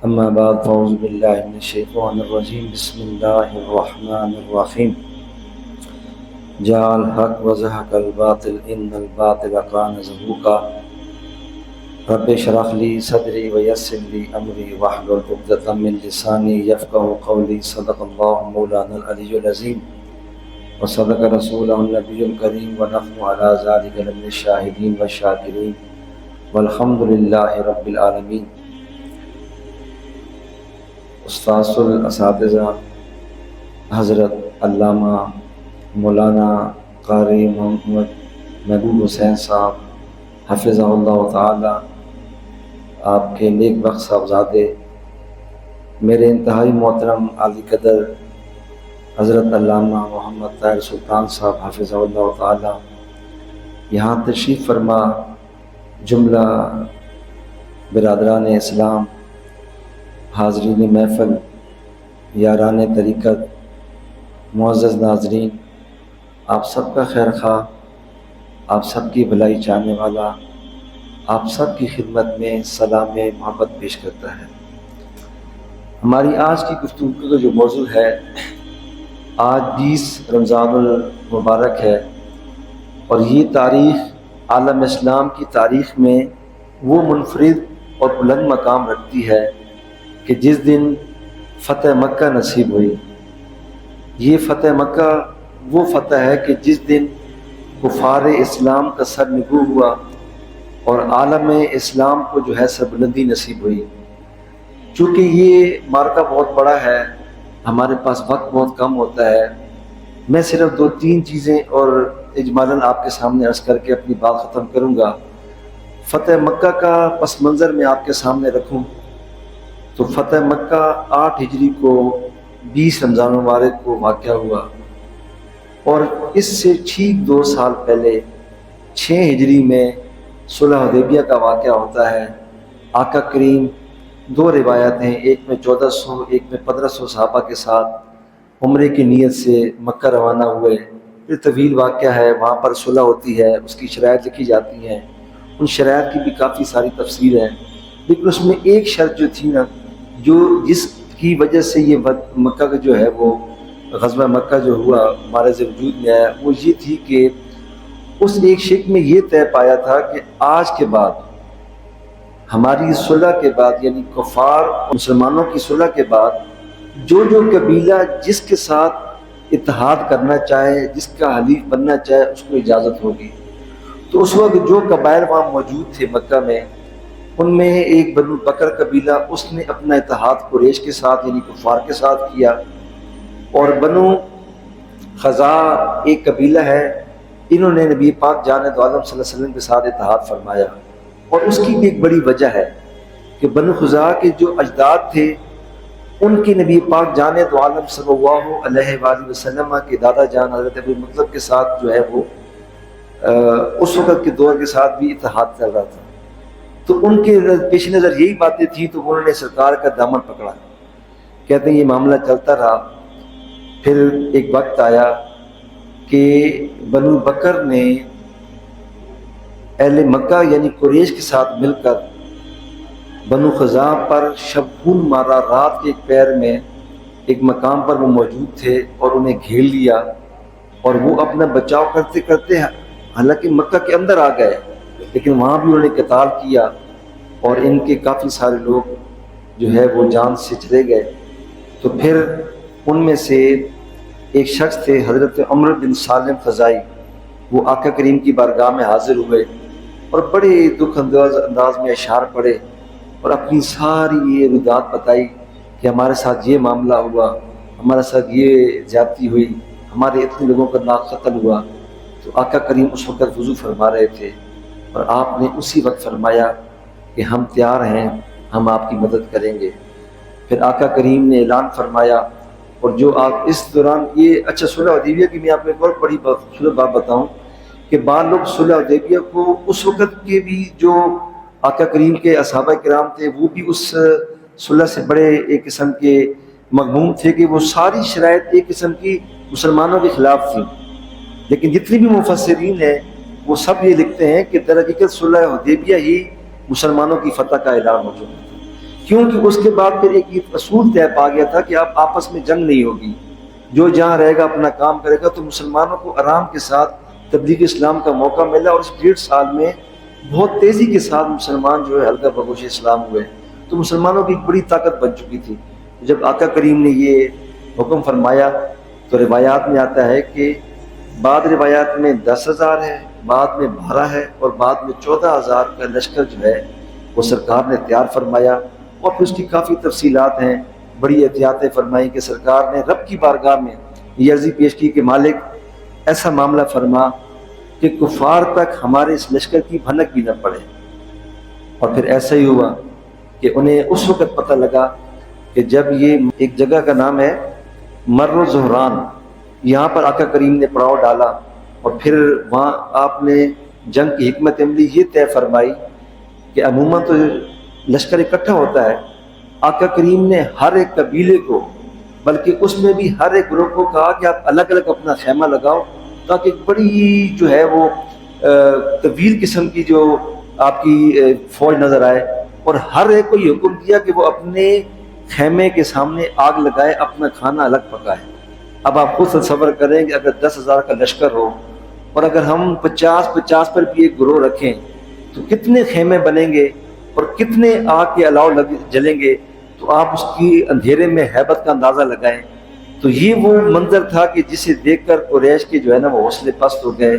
أما بعد فأعوذ بالله من الشيطان الرجيم بسم الله الرحمن الرحيم جاء الحق وزهق الباطل إن الباطل كان زهوقا رب اشرح لي صدري ويسر لي أمري واحلل عقدة من لساني يفقهوا قولي صدق الله مولانا العلي العظيم وصدق رسوله النبي الكريم ونحن على ذلك لمن الشاهدين والشاكرين والحمد لله رب العالمين۔ استاذ الاساتذہ حضرت علامہ مولانا قاری محمد محبوب حسین صاحب حفظہ اللہ تعالی، آپ کے نیک بخت صاحبزادے، میرے انتہائی محترم عالی قدر حضرت علامہ محمد طاہر سلطان صاحب حفظہ اللہ تعالی، یہاں تشریف فرما جملہ برادران اسلام، حاضرین محفل، یاران طریقت، معزز ناظرین، آپ سب کا خیر خواہ، آپ سب کی بھلائی چاہنے والا، آپ سب کی خدمت میں سلام محبت پیش کرتا ہے۔ ہماری آج کی گفتگو کا جو موضوع ہے، آج 20 رمضان المبارک ہے، اور یہ تاریخ عالم اسلام کی تاریخ میں وہ منفرد اور بلند مقام رکھتی ہے کہ جس دن فتح مکہ نصیب ہوئی۔ یہ فتح مکہ وہ فتح ہے کہ جس دن کفار اسلام کا سر نگو ہوا اور عالم اسلام کو جو ہے سربلندی نصیب ہوئی۔ چونکہ یہ مارکہ بہت بڑا ہے، ہمارے پاس وقت بہت کم ہوتا ہے، میں صرف 2-3 چیزیں اور اجمالاً آپ کے سامنے عرض کر کے اپنی بات ختم کروں گا۔ فتح مکہ کا پس منظر میں آپ کے سامنے رکھوں تو فتح مکہ 8 ہجری کو 20 رمضان المبارک کو واقع ہوا، اور اس سے ٹھیک 2 سال پہلے 6 ہجری میں صلح حدیبیہ کا واقعہ ہوتا ہے۔ آقا کریم 2 روایت ہیں، ایک میں 1400 ایک میں 1500 صحابہ کے ساتھ عمرے کی نیت سے مکہ روانہ ہوئے۔ پھر طویل واقعہ ہے، وہاں پر صلح ہوتی ہے، اس کی شرائط لکھی جاتی ہیں، ان شرائط کی بھی کافی ساری تفسیر ہے، لیکن اس میں ایک شرط جو تھی نا، جو جس کی وجہ سے یہ مکہ کا جو ہے وہ غزوہ مکہ جو ہوا ہمارے وجود میں آیا، وہ یہ تھی کہ اس ایک شک میں یہ طے پایا تھا کہ آج کے بعد ہماری صلح کے بعد، یعنی کفار مسلمانوں کی صلح کے بعد، جو قبیلہ جس کے ساتھ اتحاد کرنا چاہے، جس کا حلیف بننا چاہے، اس کو اجازت ہوگی۔ تو اس وقت جو قبائل وہاں موجود تھے مکہ میں، ان میں ایک بنو بکر قبیلہ، اس نے اپنا اتحاد قریش کے ساتھ یعنی کفار کے ساتھ کیا، اور بنو خزاع ایک قبیلہ ہے، انہوں نے نبی پاک جان دو عالم صلی اللہ علیہ وسلم کے ساتھ اتحاد فرمایا۔ اور اس کی بھی ایک بڑی وجہ ہے کہ بنو خزاع کے جو اجداد تھے، ان کے نبی پاک جان دو عالم صلی اللہ علیہ وآلہ وسلم کے دادا جان حضرت ابو مطلب کے ساتھ جو ہے وہ اس وقت کے دور کے ساتھ بھی اتحاد چل رہا تھا۔ تو ان کے پیش نظر یہی باتیں تھیں، تو انہوں نے سرکار کا دامن پکڑا۔ کہتے ہیں یہ معاملہ چلتا رہا، پھر ایک وقت آیا کہ بنو بکر نے اہل مکہ یعنی قریش کے ساتھ مل کر بنو خزاع پر شبخون مارا۔ رات کے ایک پیر میں ایک مقام پر وہ موجود تھے اور انہیں گھیر لیا، اور وہ اپنا بچاؤ کرتے کرتے حالانکہ مکہ کے اندر آ گئے، لیکن وہاں بھی انہوں نے قتال کیا، اور ان کے کافی سارے لوگ جو ہے وہ جان سے چلے گئے۔ تو پھر ان میں سے ایک شخص تھے حضرت عمر بن سالم خزائی، وہ آقا کریم کی بارگاہ میں حاضر ہوئے اور بڑے دکھ انداز میں اشعار پڑھے اور اپنی ساری یہ ردات بتائی کہ ہمارے ساتھ یہ معاملہ ہوا، ہمارے ساتھ یہ زیادتی ہوئی، ہمارے اتنے لوگوں کا ناک قتل ہوا۔ تو آقا کریم اس وقت وضو فرما رہے تھے، اور آپ نے اسی وقت فرمایا کہ ہم تیار ہیں، ہم آپ کی مدد کریں گے۔ پھر آقا کریم نے اعلان فرمایا، اور جو آپ اس دوران یہ صلح حدیبیہ کی میں آپ کو ایک بہت بڑی بات بتاؤں کہ بعض لوگ صلح حدیبیہ کو اس وقت کے بھی جو آقا کریم کے صحابہ کرام تھے، وہ بھی اس صلح سے بڑے ایک قسم کے مغموم تھے کہ وہ ساری شرائط ایک قسم کی مسلمانوں کے خلاف تھی۔ لیکن جتنی بھی مفسرین ہیں وہ سب یہ لکھتے ہیں کہ در حقیقت صلح حدیبیہ ہی مسلمانوں کی فتح کا اعلان ہو چکا تھا، کیونکہ اس کے بعد پھر ایک یہ اصول طے پا گیا تھا کہ اب آپس میں جنگ نہیں ہوگی، جو جہاں رہے گا اپنا کام کرے گا۔ تو مسلمانوں کو آرام کے ساتھ تبلیغ اسلام کا موقع ملا، اور اس 1.5 سال میں بہت تیزی کے ساتھ مسلمان جو ہے حلقہ بگوش اسلام ہوئے۔ تو مسلمانوں کی ایک بڑی طاقت بن چکی تھی۔ جب آقا کریم نے یہ حکم فرمایا تو روایات میں آتا ہے کہ بعض روایات میں 10,000 ہے، بعد میں 12 ہے، اور بعد میں 14,000 کا لشکر جو ہے وہ سرکار نے تیار فرمایا۔ اور پھر اس کی کافی تفصیلات ہیں، بڑی احتیاطیں فرمائیں کہ سرکار نے رب کی بارگاہ میں یہ عرضی پیش کی کہ مالک ایسا معاملہ فرما کہ کفار تک ہمارے اس لشکر کی بھنک بھی نہ پڑے۔ اور پھر ایسا ہی ہوا کہ انہیں اس وقت پتہ لگا کہ جب یہ ایک جگہ کا نام ہے مر زہران، یہاں پر آقا کریم نے پڑاؤ ڈالا، اور پھر وہاں آپ نے جنگ کی حکمت عملی یہ طے فرمائی کہ عموماً تو لشکر اکٹھا ہوتا ہے، آقا کریم نے ہر ایک قبیلے کو، بلکہ اس میں بھی ہر ایک گروہ کو کہا کہ آپ الگ الگ اپنا خیمہ لگاؤ، تاکہ ایک بڑی جو ہے وہ طویل قسم کی جو آپ کی فوج نظر آئے، اور ہر ایک کو یہ حکم دیا کہ وہ اپنے خیمے کے سامنے آگ لگائے، اپنا کھانا الگ پکائے۔ اب آپ خود تصور کریں کہ اگر 10,000 کا لشکر ہو، اور اگر ہم 50 پر بھی ایک گروہ رکھیں تو کتنے خیمے بنیں گے اور کتنے آگ کے الاؤ جلیں گے، تو آپ اس کی اندھیرے میں ہیبت کا اندازہ لگائیں۔ تو یہ وہ منظر تھا کہ جسے دیکھ کر قریش کے جو ہے نا وہ حوصلے پست ہو گئے،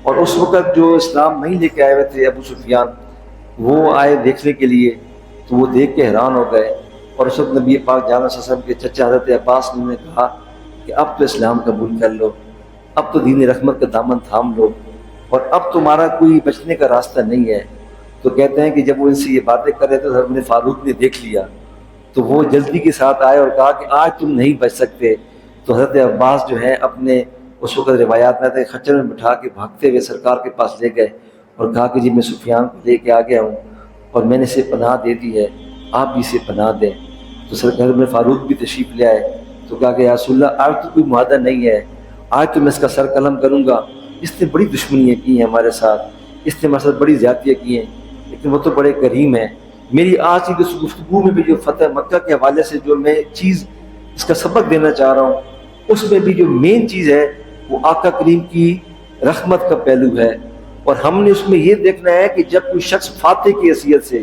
اور اس وقت جو اسلام نہیں لے کے آئے ہوئے تھے ابو سفیان، وہ آئے دیکھنے کے لیے، تو وہ دیکھ کے حیران ہو گئے۔ اور اس وقت نبی پاک جان صلی اللہ علیہ وسلم کے چچا حضرت عباس نے کہا کہ اب تو اسلام قبول کر لو، اب تو دین رحمت کا دامن تھام لو، اور اب تمہارا کوئی بچنے کا راستہ نہیں ہے۔ تو کہتے ہیں کہ جب وہ ان سے یہ باتیں کر رہے تھے تو حضرت فاروق نے دیکھ لیا، تو وہ جلدی کے ساتھ آئے اور کہا کہ آج تم نہیں بچ سکتے۔ تو حضرت عباس جو ہے اپنے اس وقت روایات میں تھے خچر میں بٹھا کے بھاگتے ہوئے سرکار کے پاس لے گئے، اور کہا کہ جی میں سفیان کو لے کے آ گیا ہوں، اور میں نے اسے پناہ دے دی ہے، آپ بھی اسے پناہ دیں۔ تو سرکار ابن فاروق بھی تشریف لے آئے، تو کہا کہ یا رسول اللہ آج تو کوئی معاہدہ نہیں ہے، آج تو میں اس کا سر قلم کروں گا، اس نے بڑی دشمنیاں کی ہیں ہمارے ساتھ، اس نے ہمارے ساتھ بڑی زیادتیاں کی ہیں، لیکن وہ تو بڑے کریم ہیں۔ میری آج کی گفتگو میں بھی جو فتح مکہ کے حوالے سے جو میں چیز اس کا سبق دینا چاہ رہا ہوں، اس میں بھی جو مین چیز ہے وہ آقا کریم کی رحمت کا پہلو ہے۔ اور ہم نے اس میں یہ دیکھنا ہے کہ جب کوئی شخص فاتح کی حیثیت سے،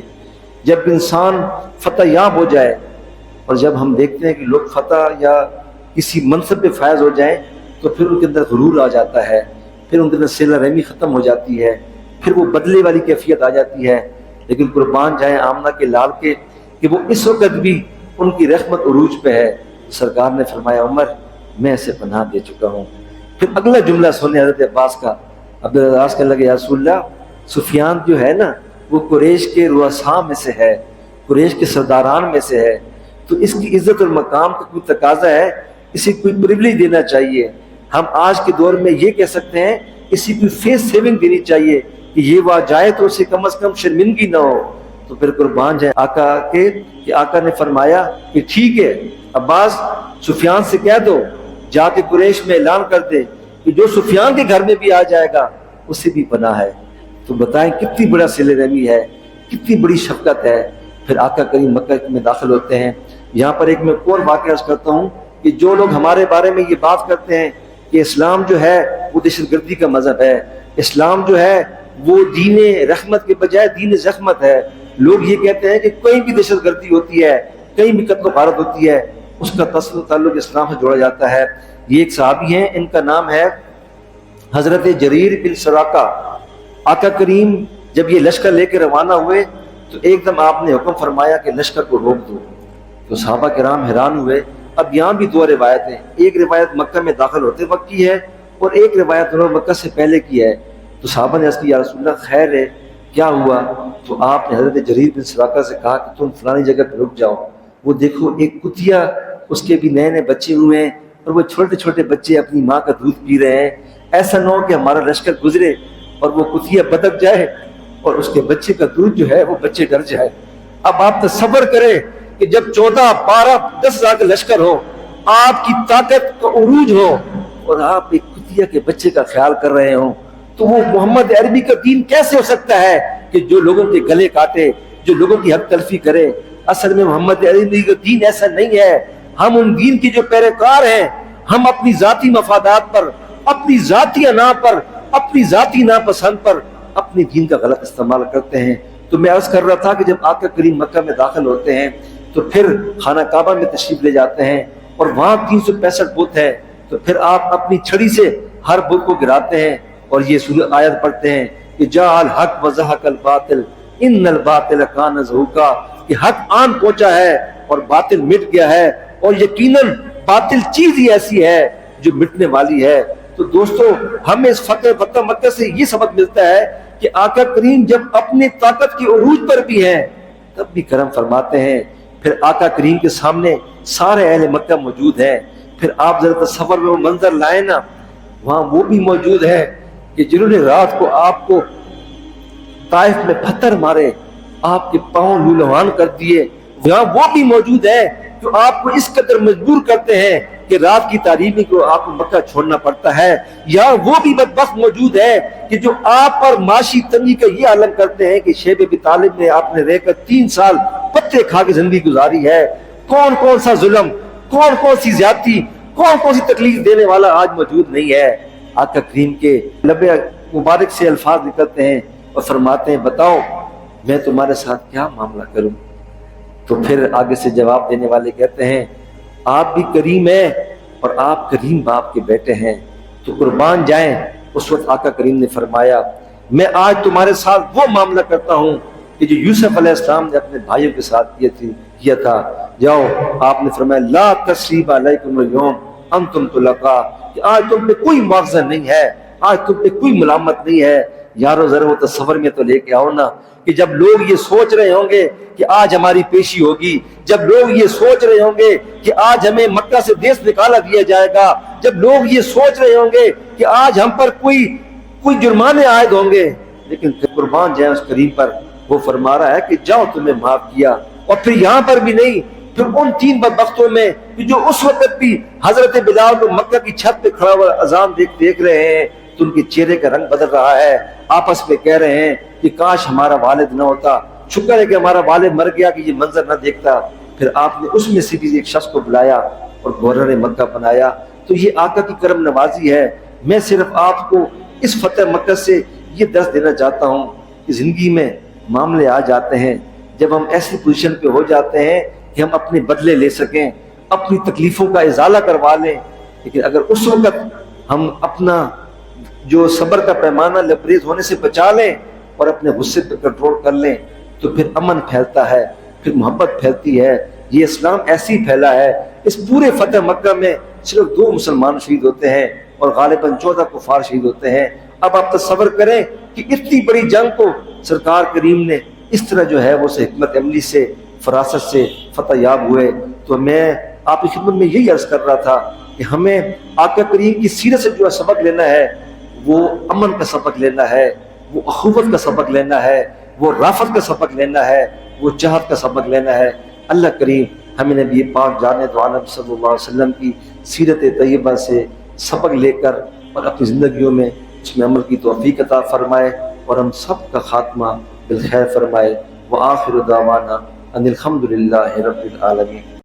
جب انسان فتح یاب ہو جائے، اور جب ہم دیکھتے ہیں کہ لوگ فتح یا کسی منصب پہ فائز ہو جائیں تو پھر ان کے اندر غرور آ جاتا ہے، پھر ان کے اندر صلہ رحمی ختم ہو جاتی ہے، پھر وہ بدلے والی کیفیت آ جاتی ہے۔ لیکن قربان جائیں آمنہ کے لال کے کہ وہ اس وقت بھی ان کی رحمت عروج پہ ہے۔ سرکار نے فرمایا عمر میں اسے پناہ دے چکا ہوں۔ پھر اگلا جملہ سنے حضرت عباس کا، عباس کہنے لگے یا رسول اللہ سفیان جو ہے نا وہ قریش کے رؤساء میں سے ہے، قریش کے سرداران میں سے ہے، تو اس کی عزت اور مقام کا کوئی تقاضا ہے، اسے کوئی پریویلیج دینا چاہیے۔ ہم آج کے دور میں یہ کہہ سکتے ہیں اسی کوئی فیس سیونگ دینی چاہیے کہ یہ وہاں جائے تو اسے کم از کم شرمندگی نہ ہو۔ تو پھر قربان جائے آقا کے کہ آقا نے فرمایا کہ ٹھیک ہے عباس سفیان سے کہہ دو جا کے قریش میں اعلان کر دے کہ جو سفیان کے گھر میں بھی آ جائے گا اسے بھی پناہ ہے۔ تو بتائیں کتنی بڑا صلہ رحمی ہے، کتنی بڑی شفقت ہے۔ پھر آقا کریم مکہ میں داخل ہوتے ہیں۔ یہاں پر ایک میں اور واقعہ عرض کرتا ہوں کہ جو لوگ ہمارے بارے میں یہ بات کرتے ہیں کہ اسلام جو ہے وہ دہشت گردی کا مذہب ہے، اسلام جو ہے وہ دین رحمت کے بجائے دین زحمت ہے، لوگ یہ کہتے ہیں کہ کہیں بھی دہشت گردی ہوتی ہے، کہیں بھی قتل و غارت ہوتی ہے، اس کا تعلق اسلام سے جوڑا جاتا ہے۔ یہ ایک صحابی ہیں، ان کا نام ہے حضرت جریر بن سراقہ۔ آقا کریم جب یہ لشکر لے کے روانہ ہوئے تو ایک دم آپ نے حکم فرمایا کہ لشکر کو روک دو۔ تو صحابہ کرام حیران ہوئے۔ اب یہاں بھی دو روایتیں، ایک روایت مکہ میں داخل ہوتے وقت کی ہے اور ایک روایت انہوں نے مکہ سے پہلے کی ہے۔ تو صحابہ نے عرض کی یا رسول اللہ خیر ہے کیا ہوا؟ تو آپ نے حضرت جریر بن سراقہ سے کہا کہ تم فلانی جگہ پہ رک جاؤ، وہ دیکھو ایک کتیا، اس کے بھی نئے نئے بچے ہوئے ہیں اور وہ چھوٹے چھوٹے بچے اپنی ماں کا دودھ پی رہے ہیں، ایسا نہ ہو کہ ہمارا لشکر گزرے اور وہ کتیا بدک جائے اور اس کے بچے کا دودھ جو ہے وہ بچے ڈر جائے۔ اب آپ تصور کریں کہ جب 14 12 10 ہزار کا لشکر ہو، آپ کی طاقت کا عروج ہو اور آپ ایک کتیا کے بچے کا خیال کر رہے ہوں، تو وہ محمد عربی کا دین کیسے ہو سکتا ہے کہ جو لوگوں کے گلے کاٹے، جو لوگوں کی حق تلفی کرے؟ اصل میں محمد عربی کا دین ایسا نہیں ہے. ہم ان دین کے جو پیروکار ہیں، ہم اپنی ذاتی مفادات پر، اپنی ذاتی انا پر، اپنی ذاتی ناپسند پر اپنے دین کا غلط استعمال کرتے ہیں. تو میں عرض کر رہا تھا کہ جب آقا کریم مکہ میں داخل ہوتے ہیں تو پھر خانہ کعبہ میں تشریف لے جاتے ہیں اور وہاں 365 بت ہے. تو پھر آپ اپنی چھڑی سے ہر بت کو گراتے ہیں اور یہ سورہ آیت پڑھتے ہیں کہ جاء الحق وزہق الباطل ان الباطل کان زہوقا، کہ حق آن پہنچا ہے اور باطل مٹ گیا ہے، اور یقیناً باطل چیز ہی ایسی ہے جو مٹنے والی ہے. تو دوستو، ہمیں اس فتح مکہ سے یہ سبق ملتا ہے کہ آقا کریم جب اپنی طاقت کی عروج پر بھی ہیں تب بھی کرم فرماتے ہیں. پھر آقا کریم کے سامنے سارے اہل مکہ موجود ہیں. پھر آپ ذرا تصور میں وہ منظر لائیں نا، وہاں وہ بھی موجود ہے کہ جنہوں نے رات کو آپ کو طائف میں پتھر مارے، آپ کے پاؤں لولہان کر دیے، وہاں وہ بھی موجود ہے جو آپ کو اس قدر مجبور کرتے ہیں کہ رات کی تاریکی کو آپ کو مکہ چھوڑنا پڑتا ہے. یا وہ بھی بدبخت موجود ہے کہ جو آپ پر معاشی تنگی کا یہ عالم کرتے ہیں کہ شیب ابی طالب نے آپ نے رہ کر 3 سال پتے کھا کے زندگی گزاری ہے. کون کون سا ظلم، کون کون سی زیادتی، کون کون سی تکلیف دینے والا آج موجود نہیں ہے. آقا کریم کے لب مبارک سے الفاظ نکلتے ہیں اور فرماتے ہیں بتاؤ میں تمہارے ساتھ کیا معاملہ کروں. تو پھر آگے سے جواب دینے والے کہتے ہیں آپ بھی کریم ہیں اور آپ کریم باپ کے بیٹے ہیں تو قربان جائیں. اس وقت آقا کریم نے فرمایا میں آج تمہارے ساتھ وہ معاملہ کرتا ہوں کہ جو یوسف علیہ السلام نے اپنے بھائیوں کے ساتھ کیا تھا. جاؤ، آپ نے فرمایا لا تثریب علیکم اليوم انتم طلقاء، کہ آج تم پہ کوئی مواخذہ نہیں ہے، آج تم پہ کوئی ملامت نہیں ہے. یارو ذرا وہ تصور میں تو لے کے آؤ نا کہ جب لوگ یہ سوچ رہے ہوں گے کہ آج ہماری پیشی ہوگی، جب لوگ یہ سوچ رہے ہوں گے کہ آج ہمیں مکہ سے دیس نکالا دیا جائے گا، جب لوگ یہ سوچ رہے ہوں گے کہ آج ہم پر کوئی جرمانے عائد ہوں گے، لیکن قربان جائیں اس کریم پر، وہ فرما رہا ہے کہ جاؤ تمہیں معاف کیا. اور پھر یہاں پر بھی نہیں، پھر ان 3 بدبختوں میں جو اس وقت بھی حضرت بلال کو مکہ کی چھت پہ کھڑا ہوا اذان دیکھ رہے ہیں تو ان کے چہرے کا رنگ بدل رہا ہے، آپس میں کہہ رہے ہیں کہ کاش ہمارا والد نہ ہوتا، شکر ہے کہ ہمارا والد مر گیا کہ یہ منظر نہ دیکھتا. پھر آپ نے اس میں سے بھی ایک شخص کو بلایا اور گورنر مکہ بنایا. تو یہ آقا کی کرم نوازی ہے. میں صرف آپ کو اس فتح مکہ سے یہ درس دینا چاہتا ہوں کہ زندگی میں معاملے آ جاتے ہیں جب ہم ایسی پوزیشن پہ ہو جاتے ہیں کہ ہم اپنے بدلے لے سکیں، اپنی تکلیفوں کا ازالہ کروا لیں. لیکن اگر اس وقت ہم اپنا جو صبر کا پیمانہ لبریز ہونے سے بچا لیں اور اپنے غصے پہ کنٹرول کر لیں تو پھر امن پھیلتا ہے، پھر محبت پھیلتی ہے. یہ اسلام ایسی پھیلا ہے. اس پورے فتح مکہ میں صرف 2 مسلمان شہید ہوتے ہیں اور غالباً 14 کفار شہید ہوتے ہیں. اب آپ تصور کریں کہ اتنی بڑی جنگ کو سرکار کریم نے اس طرح جو ہے وہ سے حکمت عملی سے، فراست سے فتح یاب ہوئے. تو میں آپ کی خدمت میں یہی عرض کر رہا تھا کہ ہمیں آقا کریم کی سیرت سے جو سبق لینا ہے وہ امن کا سبق لینا ہے، وہ اخوت کا سبق لینا ہے، وہ رافت کا سبق لینا ہے، وہ چاہت کا سبق لینا ہے. اللہ کریم ہمیں نبی پاک جان دو عالم صلی اللہ علیہ وسلم کی سیرت طیبہ سے سبق لے کر اور اپنی زندگیوں میں اس میں عمل کی توفیق عطا فرمائے اور ہم سب کا خاتمہ بالخیر فرمائے. وآخر دعوانا ان الحمد للہ رب العالمین.